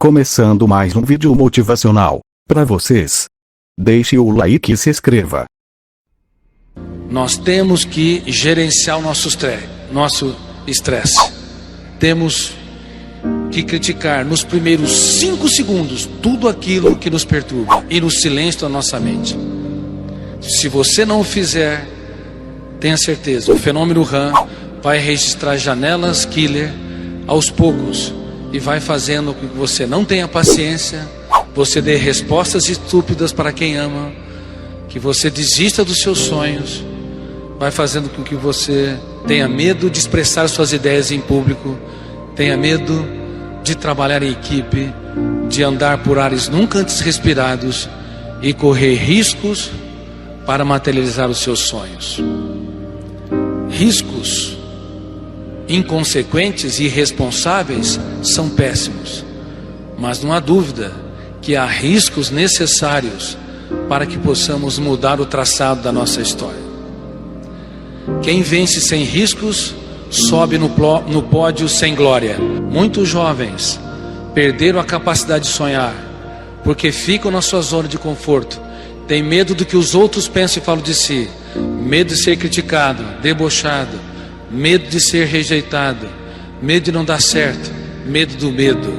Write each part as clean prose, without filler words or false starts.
Começando mais um vídeo motivacional para vocês. Deixe o like e se inscreva. Nós temos que gerenciar o nosso estresse. Temos que criticar nos primeiros 5 segundos tudo aquilo que nos perturba e no silêncio da nossa mente. Se você não o fizer, tenha certeza, o fenômeno RAM vai registrar janelas killer aos poucos e vai fazendo com que você não tenha paciência, você dê respostas estúpidas para quem ama, que você desista dos seus sonhos, vai fazendo com que você tenha medo de expressar suas ideias em público, tenha medo de trabalhar em equipe, de andar por ares nunca antes respirados e correr riscos para materializar os seus sonhos. Riscos inconsequentes e irresponsáveis são péssimos, mas não há dúvida que há riscos necessários para que possamos mudar o traçado da nossa história. Quem vence sem riscos sobe no pódio sem glória. Muitos jovens perderam a capacidade de sonhar porque ficam na sua zona de conforto, têm medo do que os outros pensam e falam de si, medo de ser criticado, debochado, medo de ser rejeitado, medo de não dar certo, medo do medo.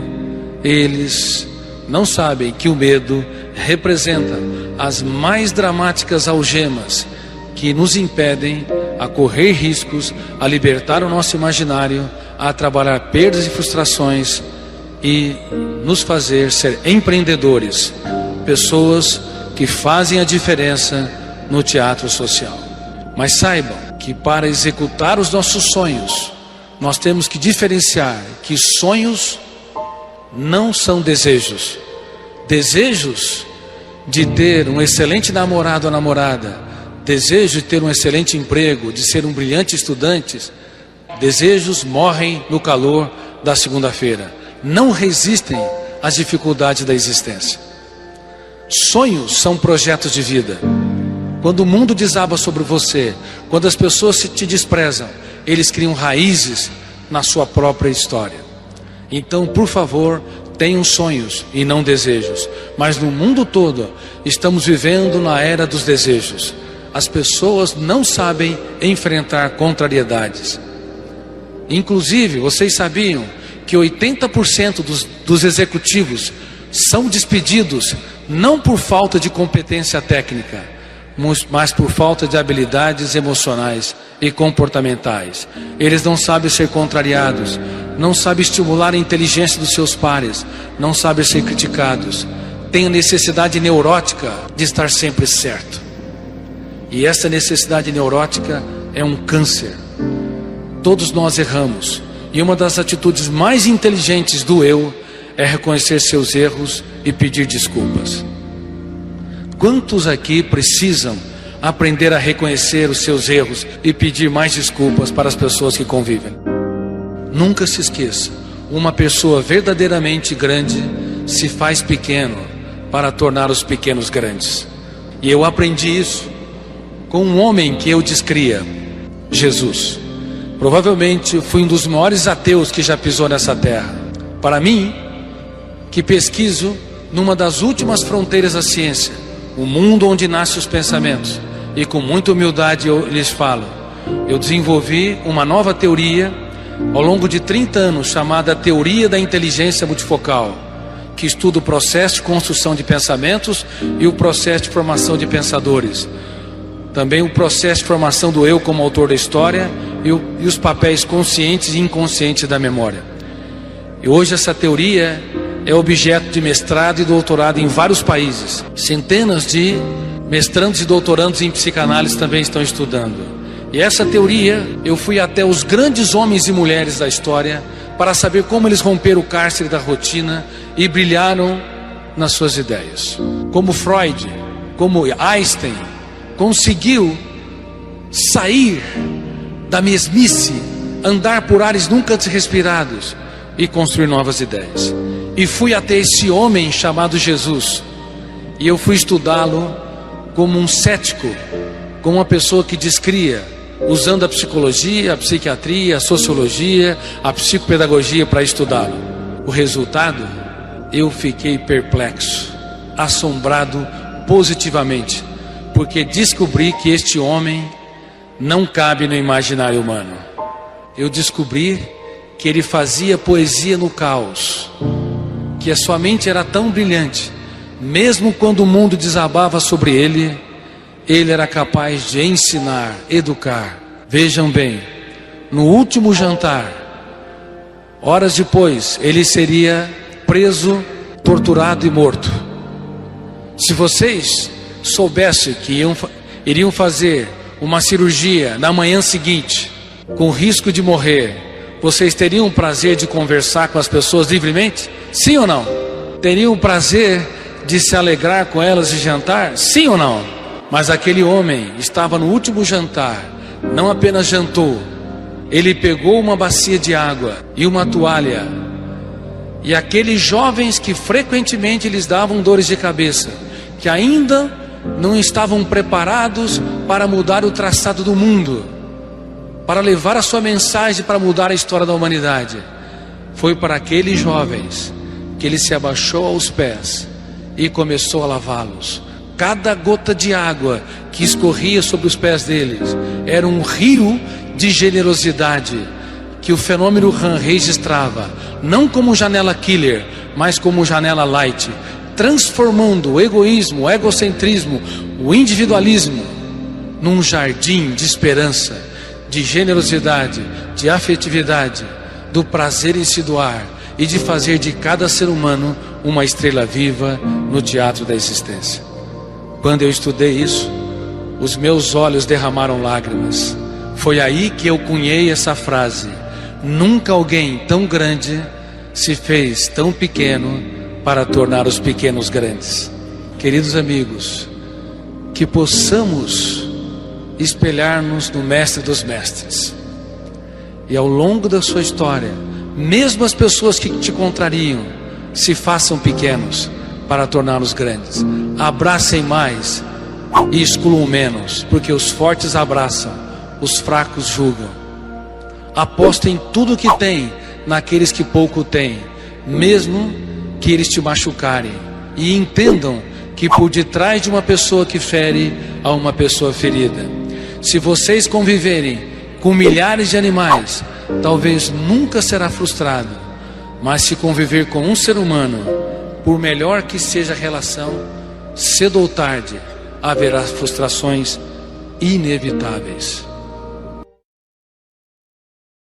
Eles não sabem que o medo representa as mais dramáticas algemas que nos impedem a correr riscos, a libertar o nosso imaginário, a trabalhar perdas e frustrações e nos fazer ser empreendedores, pessoas que fazem a diferença no teatro social. Mas saibam que para executar os nossos sonhos, nós temos que diferenciar que sonhos não são desejos. Desejos de ter um excelente namorado ou namorada, desejo de ter um excelente emprego, de ser um brilhante estudante, desejos morrem no calor da segunda-feira, não resistem às dificuldades da existência. Sonhos são projetos de vida. Quando o mundo desaba sobre você, quando as pessoas te desprezam, eles criam raízes na sua própria história. Então, por favor, tenham sonhos e não desejos. Mas no mundo todo, estamos vivendo na era dos desejos. As pessoas não sabem enfrentar contrariedades. Inclusive, vocês sabiam que 80% dos executivos são despedidos não por falta de competência técnica, mas por falta de habilidades emocionais e comportamentais. Eles não sabem ser contrariados, não sabem estimular a inteligência dos seus pares, não sabem ser criticados, têm a necessidade neurótica de estar sempre certo. E essa necessidade neurótica é um câncer. Todos nós erramos, e uma das atitudes mais inteligentes do eu é reconhecer seus erros e pedir desculpas. Quantos aqui precisam aprender a reconhecer os seus erros e pedir mais desculpas para as pessoas que convivem? Nunca se esqueça, uma pessoa verdadeiramente grande se faz pequeno para tornar os pequenos grandes. E eu aprendi isso com um homem que eu descria, Jesus. Provavelmente fui um dos maiores ateus que já pisou nessa terra. Para mim, que pesquiso numa das últimas fronteiras da ciência, o mundo onde nascem os pensamentos, e com muita humildade eu lhes falo, eu desenvolvi uma nova teoria ao longo de 30 anos, chamada Teoria da Inteligência Multifocal, que estuda o processo de construção de pensamentos e o processo de formação de pensadores, também o processo de formação do eu como autor da história e os papéis conscientes e inconscientes da memória. E hoje essa teoria é objeto de mestrado e doutorado em vários países. Centenas de mestrandos e doutorandos em psicanálise também estão estudando. E essa teoria, eu fui até os grandes homens e mulheres da história para saber como eles romperam o cárcere da rotina e brilharam nas suas ideias. Como Freud, como Einstein, conseguiu sair da mesmice, andar por ares nunca antes respirados e construir novas ideias. E fui até esse homem chamado Jesus, e eu fui estudá-lo como um cético, como uma pessoa que descria, usando a psicologia, a psiquiatria, a sociologia, a psicopedagogia para estudá-lo. O resultado eu fiquei perplexo, assombrado positivamente, porque descobri que este homem não cabe no imaginário humano. Eu descobri que ele fazia poesia no caos, que a sua mente era tão brilhante, mesmo quando o mundo desabava sobre ele, ele era capaz de ensinar, educar. Vejam bem, no último jantar, horas depois, ele seria preso, torturado e morto. Se vocês soubessem que iriam fazer uma cirurgia na manhã seguinte, com risco de morrer, vocês teriam o prazer de conversar com as pessoas livremente? Sim ou não? Teriam o prazer de se alegrar com elas e jantar? Sim ou não? Mas aquele homem estava no último jantar, não apenas jantou, ele pegou uma bacia de água e uma toalha, e aqueles jovens que frequentemente lhes davam dores de cabeça, que ainda não estavam preparados para mudar o traçado do mundo, para levar a sua mensagem para mudar a história da humanidade, foi para aqueles jovens que ele se abaixou aos pés e começou a lavá-los. Cada gota de água que escorria sobre os pés deles era um rio de generosidade que o fenômeno Han registrava, não como janela killer, mas como janela light, transformando o egoísmo, o egocentrismo, o individualismo num jardim de esperança, de generosidade, de afetividade, do prazer em se doar e de fazer de cada ser humano uma estrela viva no teatro da existência. Quando eu estudei isso, os meus olhos derramaram lágrimas. Foi aí que eu cunhei essa frase: nunca alguém tão grande se fez tão pequeno para tornar os pequenos grandes. Queridos amigos, que possamos espelhar-nos no Mestre dos Mestres, e ao longo da sua história, mesmo as pessoas que te contrariam, se façam pequenos para torná-los grandes. Abracem mais e excluam menos, porque os fortes abraçam, os fracos julgam. Apostem tudo o que têm naqueles que pouco têm, mesmo que eles te machucarem, e entendam que por detrás de uma pessoa que fere, há uma pessoa ferida. Se vocês conviverem com milhares de animais, talvez nunca será frustrado, mas se conviver com um ser humano, por melhor que seja a relação, cedo ou tarde haverá frustrações inevitáveis.